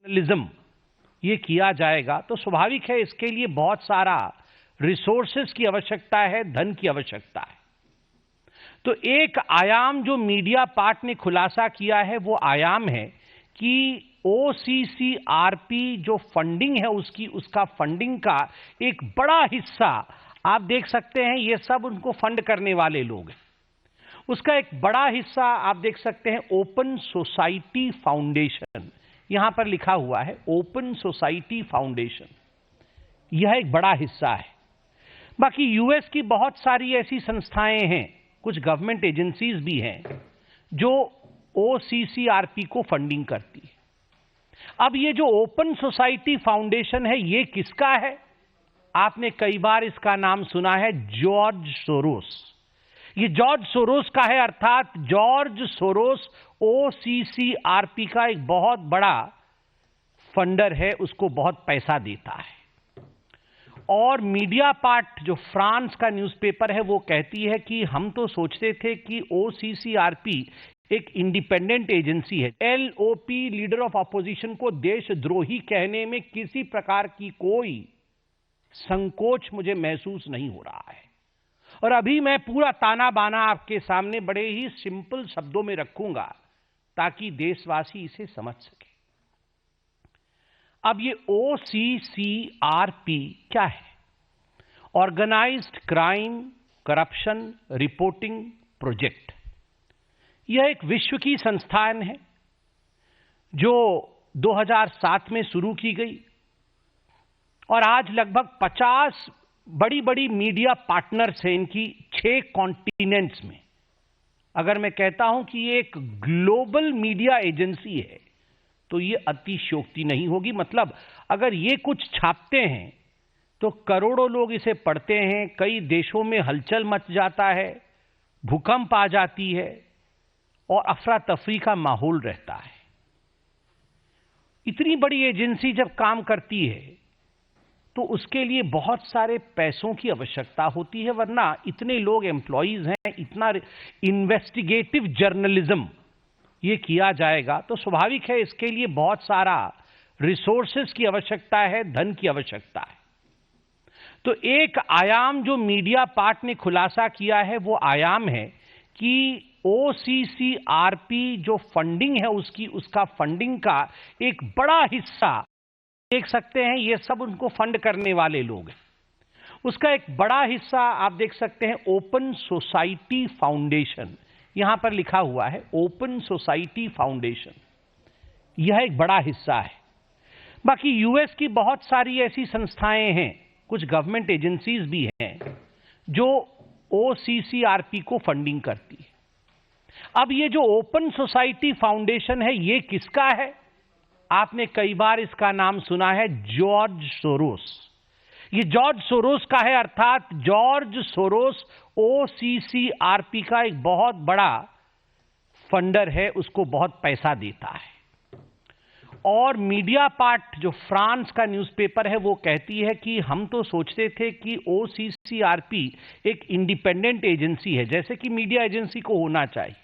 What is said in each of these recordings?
Journalism ये किया जाएगा तो स्वाभाविक है इसके लिए बहुत सारा रिसोर्सेज की आवश्यकता है, धन की आवश्यकता है। तो एक आयाम जो मीडिया पार्ट ने खुलासा किया है वो आयाम है कि OCCRP जो फंडिंग है उसका फंडिंग का एक बड़ा हिस्सा आप देख सकते हैं, ये सब उनको फंड करने वाले लोग हैं। उसका एक बड़ा हिस्सा आप देख सकते हैं ओपन सोसाइटी फाउंडेशन, यहां पर लिखा हुआ है ओपन सोसाइटी फाउंडेशन, यह एक बड़ा हिस्सा है। बाकी यूएस की बहुत सारी ऐसी संस्थाएं हैं, कुछ गवर्नमेंट एजेंसीज भी हैं जो OCCRP को फंडिंग करती है। अब ये जो ओपन सोसाइटी फाउंडेशन है ये किसका है? आपने कई बार इसका नाम सुना है, जॉर्ज सोरोस। ये जॉर्ज सोरोस का है, अर्थात जॉर्ज सोरोस OCCRP का एक बहुत बड़ा फंडर है, उसको बहुत पैसा देता है। और मीडिया पार्ट जो फ्रांस का न्यूज़पेपर है वो कहती है कि हम तो सोचते थे कि OCCRP एक इंडिपेंडेंट एजेंसी है। LOP लीडर ऑफ अपोजिशन को देशद्रोही कहने में किसी प्रकार की कोई संकोच मुझे महसूस नहीं हो रहा है। और अभी मैं पूरा ताना बाना आपके सामने बड़े ही सिंपल शब्दों में रखूंगा ताकि देशवासी इसे समझ सके। अब ये OCCRP क्या है? Organized crime corruption reporting project. यह एक विश्व की संस्थान है जो 2007 में शुरू की गई और आज लगभग 50 बड़ी बड़ी मीडिया पार्टनर्स हैं इनकी 6 कॉन्टिनेंट्स में। अगर मैं कहता हूं कि ये एक ग्लोबल मीडिया एजेंसी है तो ये अतिशयोक्ति नहीं होगी। मतलब अगर ये कुछ छापते हैं तो करोड़ों लोग इसे पढ़ते हैं, कई देशों में हलचल मच जाता है, भूकंप आ जाती है और अफरा तफरी का माहौल रहता है। इतनी बड़ी एजेंसी जब काम करती है तो उसके लिए बहुत सारे पैसों की आवश्यकता होती है, वरना इतने लोग एम्प्लॉइज हैं, इतना इन्वेस्टिगेटिव जर्नलिज्म ये किया जाएगा तो स्वाभाविक है इसके लिए बहुत सारा रिसोर्सेज की आवश्यकता है, धन की आवश्यकता है। तो एक आयाम जो मीडिया पार्ट ने खुलासा किया है वो आयाम है कि OCCRP जो फंडिंग है उसका फंडिंग का एक बड़ा हिस्सा देख सकते हैं, ये सब उनको फंड करने वाले लोग हैं। उसका एक बड़ा हिस्सा आप देख सकते हैं ओपन सोसाइटी फाउंडेशन, यहां पर लिखा हुआ है ओपन सोसाइटी फाउंडेशन, यह एक बड़ा हिस्सा है। बाकी यूएस की बहुत सारी ऐसी संस्थाएं हैं, कुछ गवर्नमेंट एजेंसीज भी हैं जो OCCRP को फंडिंग करती है। अब ये जो ओपन सोसाइटी फाउंडेशन है ये किसका है? आपने कई बार इसका नाम सुना है, जॉर्ज सोरोस। ये जॉर्ज सोरोस का है, अर्थात जॉर्ज सोरोस OCCRP का एक बहुत बड़ा फंडर है, उसको बहुत पैसा देता है। और मीडिया पार्ट जो फ्रांस का न्यूज़पेपर है वो कहती है कि हम तो सोचते थे कि OCCRP एक इंडिपेंडेंट एजेंसी है, जैसे कि मीडिया एजेंसी को होना चाहिए,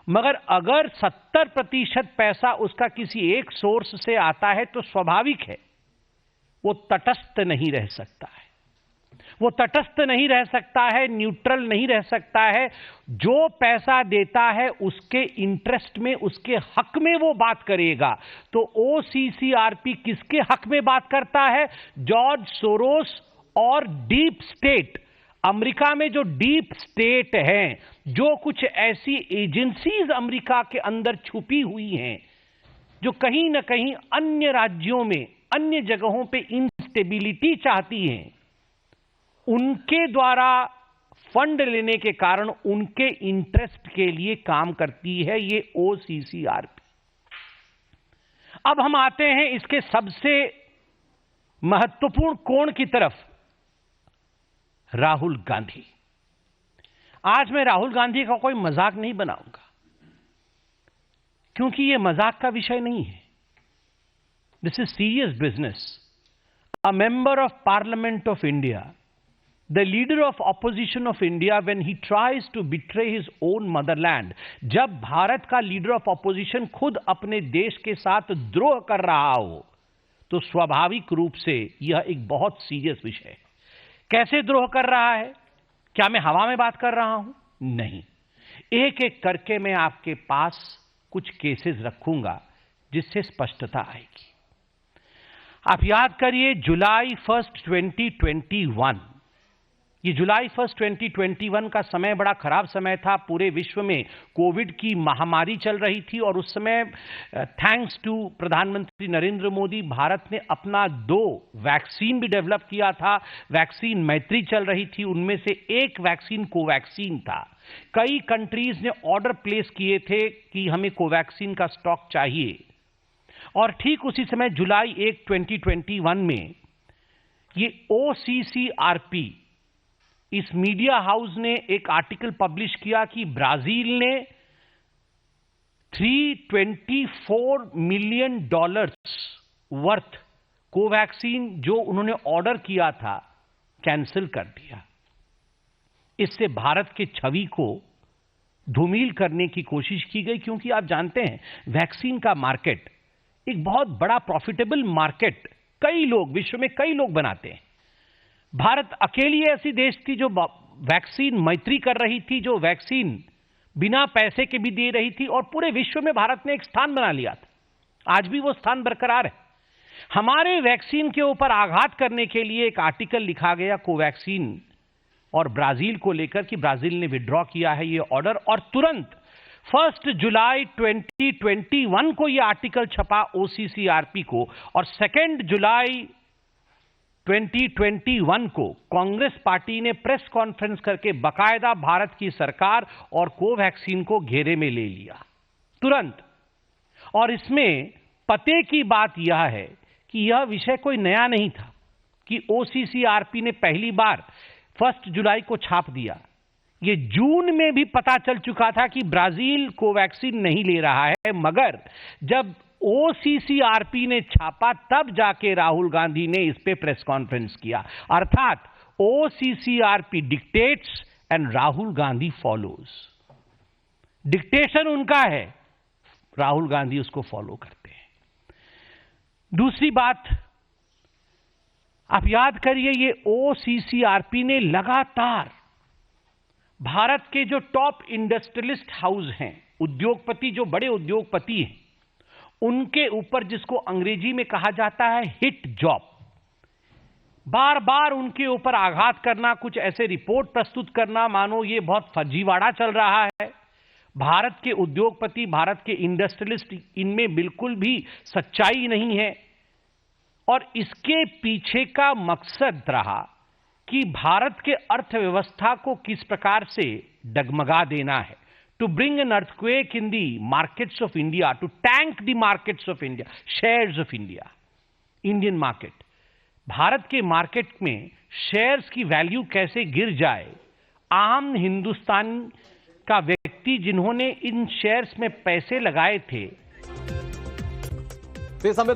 मगर अगर 70% पैसा उसका किसी एक सोर्स से आता है तो स्वाभाविक है वो तटस्थ नहीं रह सकता है। वो तटस्थ नहीं रह सकता है, न्यूट्रल नहीं रह सकता है। जो पैसा देता है उसके इंटरेस्ट में, उसके हक में वो बात करेगा। तो OCCRP किसके हक में बात करता है? जॉर्ज सोरोस और डीप स्टेट, अमेरिका में जो डीप स्टेट हैं, जो कुछ ऐसी एजेंसीज अमेरिका के अंदर छुपी हुई हैं जो कहीं ना कहीं अन्य राज्यों में, अन्य जगहों पे इंस्टेबिलिटी चाहती हैं, उनके द्वारा फंड लेने के कारण उनके इंटरेस्ट के लिए काम करती है ये OCCRP। अब हम आते हैं इसके सबसे महत्वपूर्ण कोण की तरफ, राहुल गांधी। आज मैं राहुल गांधी का कोई मजाक नहीं बनाऊंगा क्योंकि यह मजाक का विषय नहीं है। This is serious business. A member of parliament of India, the leader of opposition of India, when he tries to betray his own motherland, जब भारत का लीडर ऑफ ऑपोजिशन खुद अपने देश के साथ द्रोह कर रहा हो, तो स्वाभाविक रूप से यह एक बहुत सीरियस विषय है। कैसे द्रोह कर रहा है? क्या मैं हवा में बात कर रहा हूं? नहीं, एक एक करके मैं आपके पास कुछ केसेस रखूंगा जिससे स्पष्टता आएगी। आप याद करिए, जुलाई 1 2021, ये जुलाई 1 2021 का समय बड़ा खराब समय था। पूरे विश्व में कोविड की महामारी चल रही थी और उस समय थैंक्स टू प्रधानमंत्री नरेंद्र मोदी, भारत ने अपना 2 वैक्सीन भी डेवलप किया था। वैक्सीन मैत्री चल रही थी, उनमें से एक वैक्सीन कोवैक्सीन था। कई कंट्रीज ने ऑर्डर प्लेस किए थे कि हमें कोवैक्सीन का स्टॉक चाहिए, और ठीक उसी समय जुलाई 1 2021 में ये OCCRP, इस मीडिया हाउस ने एक आर्टिकल पब्लिश किया कि ब्राजील ने $324 मिलियन वर्थ कोवैक्सीन जो उन्होंने ऑर्डर किया था, कैंसिल कर दिया। इससे भारत के छवि को धूमिल करने की कोशिश की गई, क्योंकि आप जानते हैं वैक्सीन का मार्केट एक बहुत बड़ा प्रॉफिटेबल मार्केट, कई लोग विश्व में कई लोग बनाते हैं। भारत अकेली ऐसी देश थी जो वैक्सीन मैत्री कर रही थी, जो वैक्सीन बिना पैसे के भी दे रही थी, और पूरे विश्व में भारत ने एक स्थान बना लिया था। आज भी वो स्थान बरकरार है। हमारे वैक्सीन के ऊपर आघात करने के लिए एक आर्टिकल लिखा गया कोवैक्सीन और ब्राजील को लेकर कि ब्राजील ने विड्रॉ किया है ये ऑर्डर, और तुरंत 1 जुलाई 2021 को यह आर्टिकल छपा OCCRP को, और 2 जुलाई 2021 को कांग्रेस पार्टी ने प्रेस कॉन्फ्रेंस करके बकायदा भारत की सरकार और कोवैक्सीन को घेरे में ले लिया तुरंत। और इसमें पते की बात यह है कि यह विषय कोई नया नहीं था कि OCCRP ने पहली बार 1 जुलाई को छाप दिया। ये जून में भी पता चल चुका था कि ब्राजील कोवैक्सीन नहीं ले रहा है, मगर जब OCCRP ने छापा तब जाके राहुल गांधी ने इस पे प्रेस कॉन्फ्रेंस किया। अर्थात OCCRP dictates and Rahul Gandhi follows. Dictation उनका है, राहुल गांधी उसको फॉलो करते हैं। दूसरी बात, आप याद करिए, ये OCCRP ने लगातार भारत के जो टॉप इंडस्ट्रियलिस्ट हाउस हैं, उद्योगपति, जो बड़े उद्योगपति हैं, उनके ऊपर, जिसको अंग्रेजी में कहा जाता है हिट जॉब, बार बार उनके ऊपर आघात करना, कुछ ऐसे रिपोर्ट प्रस्तुत करना मानो ये बहुत फर्जीवाड़ा चल रहा है। भारत के उद्योगपति, भारत के इंडस्ट्रियलिस्ट, इनमें बिल्कुल भी सच्चाई नहीं है। और इसके पीछे का मकसद रहा कि भारत के अर्थव्यवस्था को किस प्रकार से डगमगा देना है, to bring an earthquake in the markets of India, to tank the markets of India, shares of India, Indian market. Bharat के मार्केट में शेयर्स की वैल्यू कैसे गिर जाए, आम हिंदुस्तान का व्यक्ति जिन्होंने इन शेयर्स में पैसे लगाए थे,